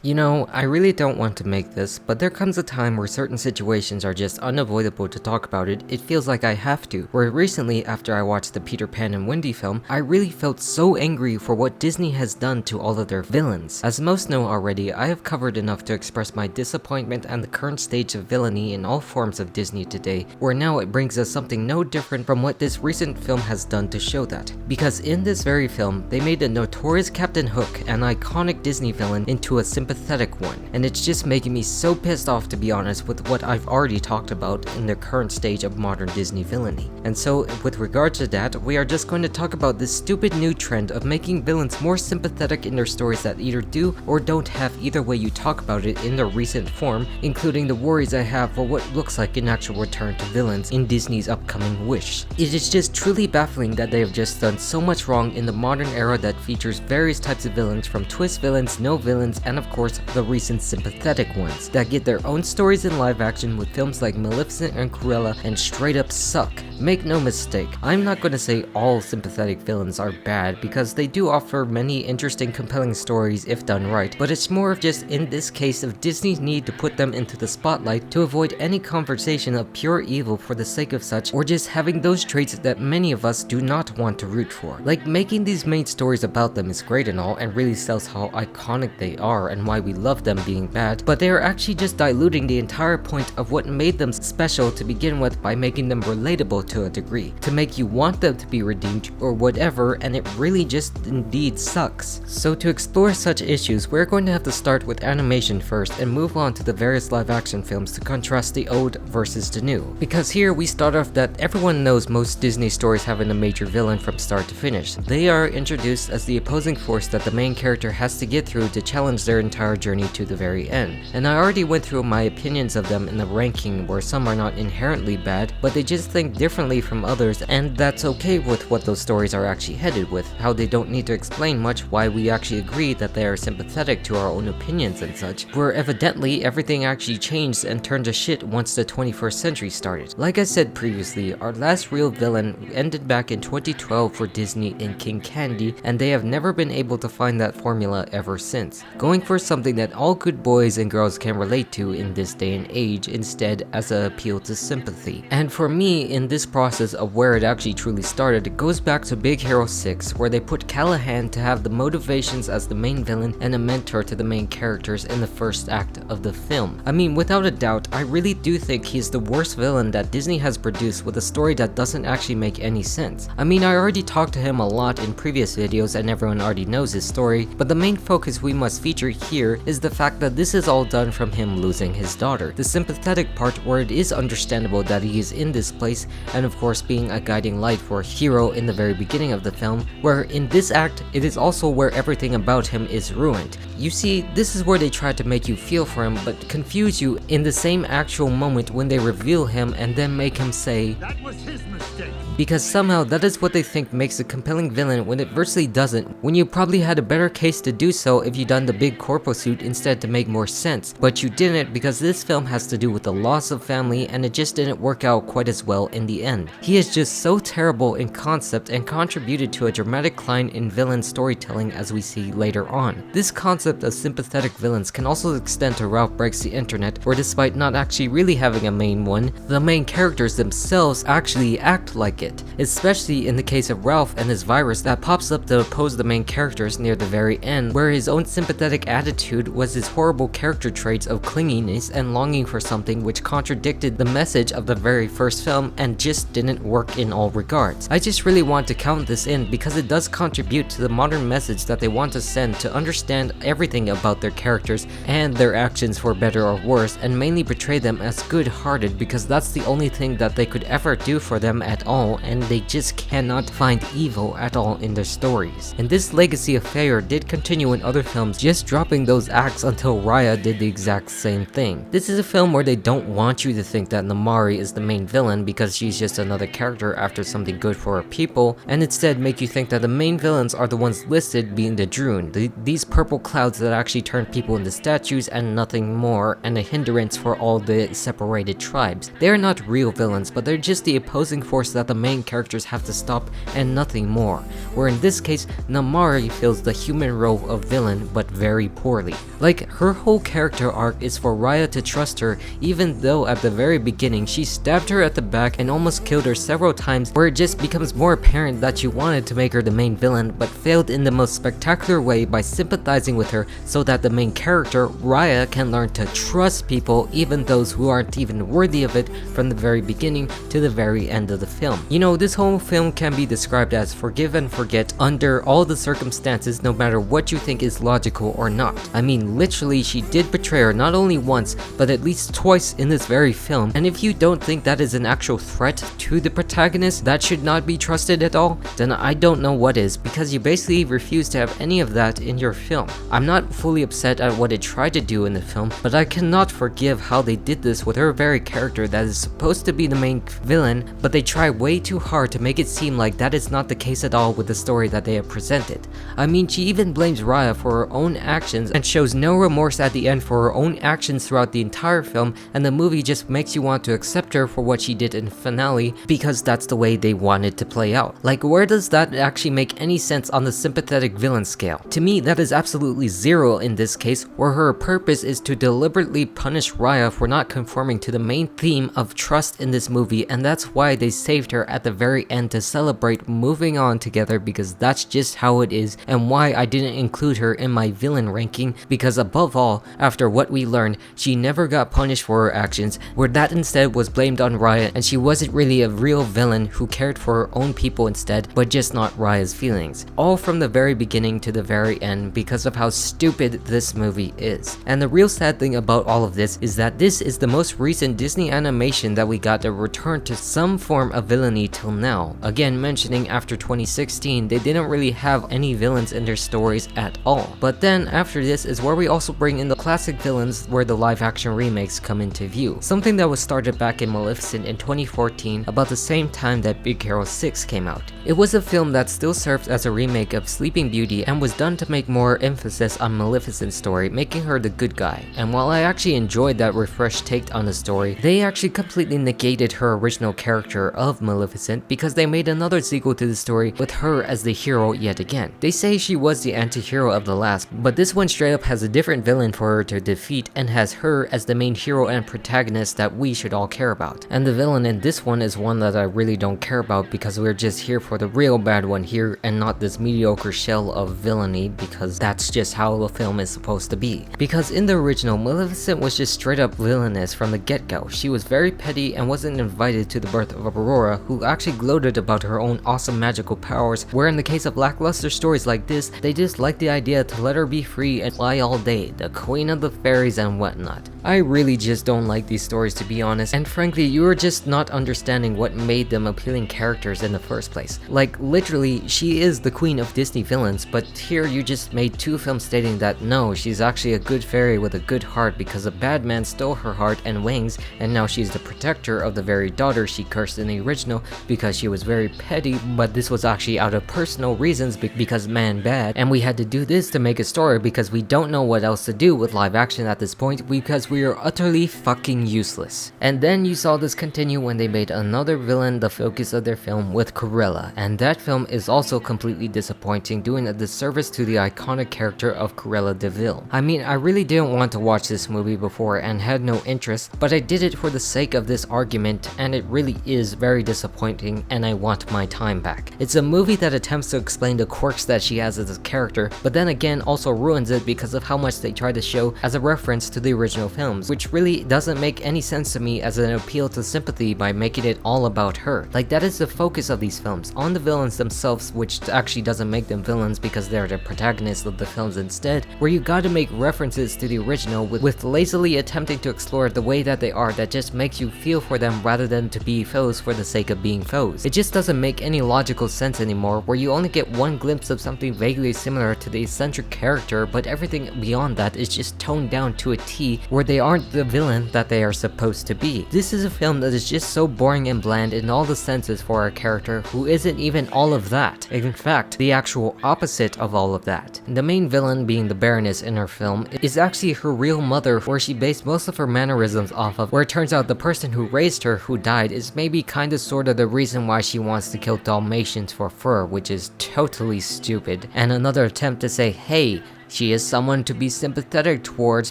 You know, I really don't want to make this, but there comes a time where certain situations are just unavoidable to talk about it. It feels like I have to. Where recently, after I watched the Peter Pan and Wendy film, I really felt so angry for what Disney has done to all of their villains. As most know already, I have covered enough to express my disappointment and the current stage of villainy in all forms of Disney today, where now it brings us something no different from what this recent film has done to show that. Because in this very film, they made a notorious Captain Hook, an iconic Disney villain, into a sympathetic one, and it's just making me so pissed off, to be honest, with what I've already talked about in the current stage of modern Disney villainy. And so, with regard to that, we are just going to talk about this stupid new trend of making villains more sympathetic in their stories that either do or don't have either way you talk about it in their recent form, including the worries I have for what looks like an actual return to villains in Disney's upcoming Wish. It is just truly baffling that they have just done so much wrong in the modern era that features various types of villains, from twist villains, no villains, and of course the recent sympathetic ones that get their own stories in live action with films like Maleficent and Cruella and straight up suck. Make no mistake, I'm not going to say all sympathetic villains are bad, because they do offer many interesting, compelling stories if done right, but it's more of just in this case of Disney's need to put them into the spotlight to avoid any conversation of pure evil for the sake of such, or just having those traits that many of us do not want to root for. Like, making these main stories about them is great and all, and really sells how iconic they are and why we love them being bad, but they are actually just diluting the entire point of what made them special to begin with by making them relatable to a degree, to make you want them to be redeemed or whatever, and it really just indeed sucks. So to explore such issues, we're going to have to start with animation first and move on to the various live action films to contrast the old versus the new. Because here we start off that everyone knows most Disney stories having a major villain from start to finish. They are introduced as the opposing force that the main character has to get through to challenge their entire journey to the very end. And I already went through my opinions of them in the ranking, where some are not inherently bad, but they just think differently from others, and that's okay with what those stories are actually headed with, how they don't need to explain much why we actually agree that they are sympathetic to our own opinions and such, where evidently everything actually changed and turned to shit once the 21st century started. Like I said previously, our last real villain ended back in 2012 for Disney in King Candy, and they have never been able to find that formula ever since, going for something that all good boys and girls can relate to in this day and age instead, as an appeal to sympathy. And for me, in this process of where it actually truly started, it goes back to Big Hero 6, where they put Callahan to have the motivations as the main villain and a mentor to the main characters in the first act of the film. I mean, without a doubt, I really do think he's the worst villain that Disney has produced, with a story that doesn't actually make any sense. I mean, I already talked to him a lot in previous videos and everyone already knows his story, but the main focus we must feature here is the fact that this is all done from him losing his daughter. The sympathetic part, where it is understandable that he is in this place, and of course being a guiding light for a hero in the very beginning of the film, where in this act, it is also where everything about him is ruined. You see, this is where they try to make you feel for him, but confuse you in the same actual moment when they reveal him and then make him say, "That was his mistake." Because somehow that is what they think makes a compelling villain, when it virtually doesn't, when you probably had a better case to do so if you done the big corpo suit instead to make more sense. But you didn't, because this film has to do with the loss of family, and it just didn't work out quite as well in the end. He is just so terrible in concept and contributed to a dramatic decline in villain storytelling, as we see later on. This concept of sympathetic villains can also extend to Ralph Breaks the Internet, where despite not actually really having a main one, the main characters themselves actually act like it, especially in the case of Ralph and his virus that pops up to oppose the main characters near the very end, where his own sympathetic attitude was his horrible character traits of clinginess and longing for something, which contradicted the message of the very first film and just didn't work in all regards. I just really want to count this in because it does contribute to the modern message that they want to send, to understand everything about their characters and their actions for better or worse, and mainly portray them as good-hearted, because that's the only thing that they could ever do for them at all, and they just cannot find evil at all in their stories. And this legacy of failure did continue in other films, just dropping those acts until Raya did the exact same thing. This is a film where they don't want you to think that Namari is the main villain because she's just another character after something good for her people, and instead make you think that the main villains are the ones listed being the Droon, these purple clouds that actually turn people into statues and nothing more, and a hindrance for all the separated tribes. They are not real villains, but they're just the opposing force that the main characters have to stop and nothing more, where in this case, Namari fills the human role of villain, but very poorly. poorly. Like, her whole character arc is for Raya to trust her, even though at the very beginning she stabbed her at the back and almost killed her several times, where it just becomes more apparent that she wanted to make her the main villain but failed in the most spectacular way by sympathizing with her so that the main character, Raya, can learn to trust people, even those who aren't even worthy of it, from the very beginning to the very end of the film. You know, this whole film can be described as forgive and forget under all the circumstances, no matter what you think is logical or not. I mean, literally, she did betray her not only once, but at least twice in this very film, and if you don't think that is an actual threat to the protagonist that should not be trusted at all, then I don't know what is, because you basically refuse to have any of that in your film. I'm not fully upset at what it tried to do in the film, but I cannot forgive how they did this with her very character that is supposed to be the main villain, but they try way too hard to make it seem like that is not the case at all with the story that they have presented. I mean, she even blames Raya for her own actions and shows no remorse at the end for her own actions throughout the entire film, and the movie just makes you want to accept her for what she did in the finale because that's the way they wanted to play out. Like, where does that actually make any sense on the sympathetic villain scale? To me, that is absolutely zero in this case, where her purpose is to deliberately punish Raya for not conforming to the main theme of trust in this movie, and that's why they saved her at the very end to celebrate moving on together, because that's just how it is, and why I didn't include her in my villain ranking, because above all, after what we learned, she never got punished for her actions, where that instead was blamed on Raya, and she wasn't really a real villain who cared for her own people instead, but just not Raya's feelings. All from the very beginning to the very end because of how stupid this movie is. And the real sad thing about all of this is that this is the most recent Disney animation that we got to return to some form of villainy till now. Again, mentioning after 2016, they didn't really have any villains in their stories at all. But then after this is where we also bring in the classic villains where the live action remakes come into view. Something that was started back in Maleficent in 2014, about the same time that Big Hero 6 came out. It was a film that still served as a remake of Sleeping Beauty and was done to make more emphasis on Maleficent's story, making her the good guy. And while I actually enjoyed that refreshed take on the story, they actually completely negated her original character of Maleficent because they made another sequel to the story with her as the hero yet again. They say she was the anti-hero of the last, but this one straight up has a different villain for her to defeat and has her as the main hero and protagonist that we should all care about. And the villain in this one is one that I really don't care about because we're just here for the real bad one here and not this mediocre shell of villainy, because that's just how the film is supposed to be. Because in the original, Maleficent was just straight up villainous from the get-go. She was very petty and wasn't invited to the birth of Aurora, who actually gloated about her own awesome magical powers, where in the case of lackluster stories like this, they just like the idea to let her be free and fly all day, the queen of the fairies and whatnot. I really just don't like these stories, to be honest, and frankly, you are just not understanding what made them appealing characters in the first place. Like, literally, she is the queen of Disney villains, but here you just made two films stating that no, she's actually a good fairy with a good heart because a bad man stole her heart and wings, and now she's the protector of the very daughter she cursed in the original because she was very petty, but this was actually out of personal reasons because man bad, and we had to do this to make a story because we don't know what else to do with live action at this point because we are utterly fucking useless. And then you saw this continue when they made another villain the focus of their film with Cruella, and that film is also completely disappointing, doing a disservice to the iconic character of Cruella de Vil. I mean, I really didn't want to watch this movie before and had no interest, but I did it for the sake of this argument, and it really is very disappointing and I want my time back. It's a movie that attempts to explain the quirks that she has as a character, but then again also ruins it because of how much they try to show as a reference to the original films, which really doesn't make any sense to me as an appeal to sympathy by making it all about her. Like, that is the focus of these films, on the villains themselves, which actually doesn't make them villains because they're the protagonists of the films instead, where you gotta make references to the original with lazily attempting to explore the way that they are that just makes you feel for them rather than to be foes for the sake of being foes. It just doesn't make any logical sense anymore, where you only get one glimpse of something vaguely similar to the eccentric character, but everything beyond that is just toned down to a T, where they aren't the villain that they are supposed to be. This is a film that is just so boring and bland in all the senses for a character who isn't even all of that. In fact, the actual opposite of all of that. The main villain, being the Baroness in her film, is actually her real mother, where she based most of her mannerisms off of, where it turns out the person who raised her, who died, is maybe kinda sorta the reason why she wants to kill Dalmatians for fur, which is totally stupid, and another attempt to say, hey, She is someone to be sympathetic towards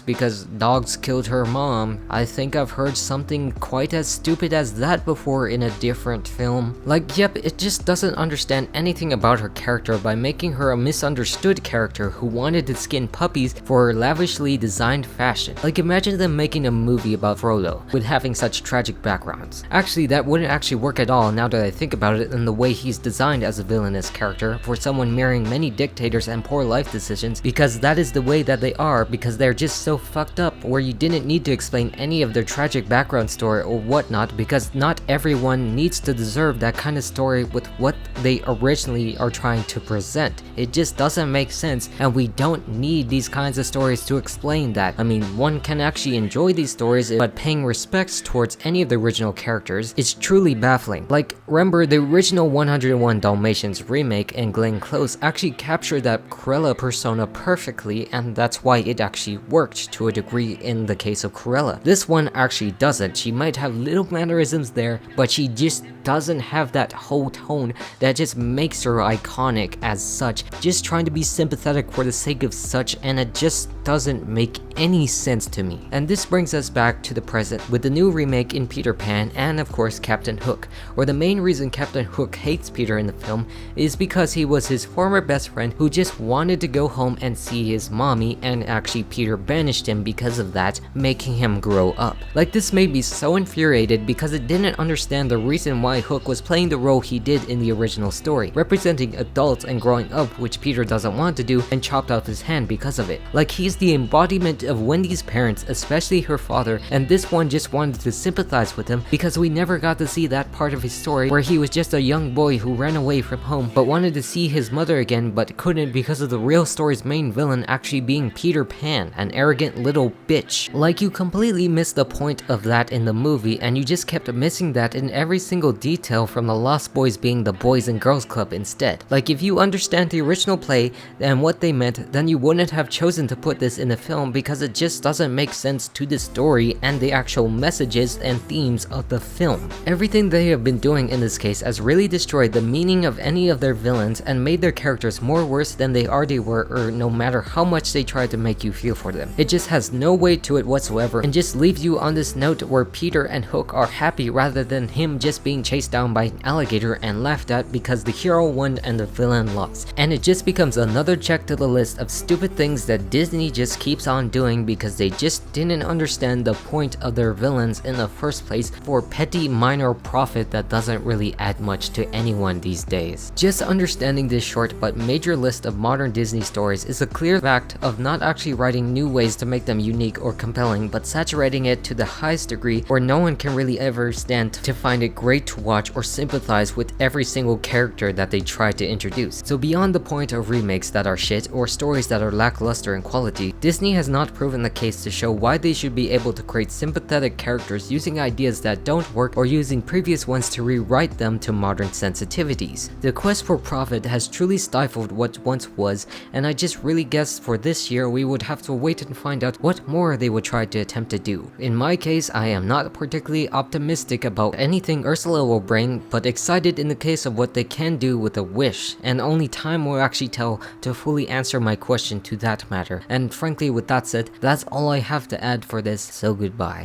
because dogs killed her mom. I think I've heard something quite as stupid as that before in a different film. Like, yep, it just doesn't understand anything about her character by making her a misunderstood character who wanted to skin puppies for her lavishly designed fashion. Like, imagine them making a movie about Frodo with having such tragic backgrounds. Actually, that wouldn't actually work at all now that I think about it in the way he's designed as a villainous character for someone marrying many dictators and poor life decisions, because that is the way that they are, because they're just so fucked up where you didn't need to explain any of their tragic background story or whatnot, because not everyone needs to deserve that kind of story with what they originally are trying to present. It just doesn't make sense, and we don't need these kinds of stories to explain that. I mean, one can actually enjoy these stories, but paying respects towards any of the original characters is truly baffling. Like, remember the original 101 Dalmatians remake and Glenn Close actually captured that Cruella persona perfectly, and that's why it actually worked to a degree in the case of Cruella. This one actually doesn't. She might have little mannerisms there, but she just doesn't have that whole tone that just makes her iconic as such, just trying to be sympathetic for the sake of such, and it just doesn't make any sense to me. And this brings us back to the present with the new remake in Peter Pan and of course Captain Hook, where the main reason Captain Hook hates Peter in the film is because he was his former best friend who just wanted to go home and see his mommy, and actually Peter banished him because of that, making him grow up. Like, this made me so infuriated because it didn't understand the reason why Hook was playing the role he did in the original story, representing adults and growing up, which Peter doesn't want to do, and chopped off his hand because of it. Like, he's the embodiment of Wendy's parents, especially her father, and this one just wanted to sympathize with him because we never got to see that part of his story where he was just a young boy who ran away from home but wanted to see his mother again but couldn't because of the real story's main villain actually being Peter Pan, an arrogant little bitch. Like, you completely missed the point of that in the movie, and you just kept missing that in every single detail, from the Lost Boys being the Boys and Girls Club instead. Like, if you understand the original play and what they meant, then you wouldn't have chosen to put this in the film because it just doesn't make sense to the story and the actual messages and themes of the film. Everything they have been doing in this case has really destroyed the meaning of any of their villains and made their characters more worse than they already were, or no matter how much they try to make you feel for them. It just has no weight to it whatsoever and just leaves you on this note where Peter and Hook are happy rather than him just being chased down by an alligator and laughed at because the hero won and the villain lost. And it just becomes another check to the list of stupid things that Disney just keeps on doing because they just didn't understand the point of their villains in the first place for petty minor profit that doesn't really add much to anyone these days. Just understanding this short but major list of modern Disney stories is a clear fact of not actually writing new ways to make them unique or compelling, but saturating it to the highest degree where no one can really ever stand to find it great to watch or sympathize with every single character that they try to introduce. So beyond the point of remakes that are shit or stories that are lackluster in quality, Disney has not proven the case to show why they should be able to create sympathetic characters using ideas that don't work or using previous ones to rewrite them to modern sensitivities. The quest for profit has truly stifled what once was, and I just really guess for this year we would have to wait and find out what more they would try to attempt to do. In my case, I am not particularly optimistic about anything Ursula will bring, but excited in the case of what they can do with a wish, and only time will actually tell to fully answer my question to that matter. And frankly, with that said, that's all I have to add for this, so goodbye.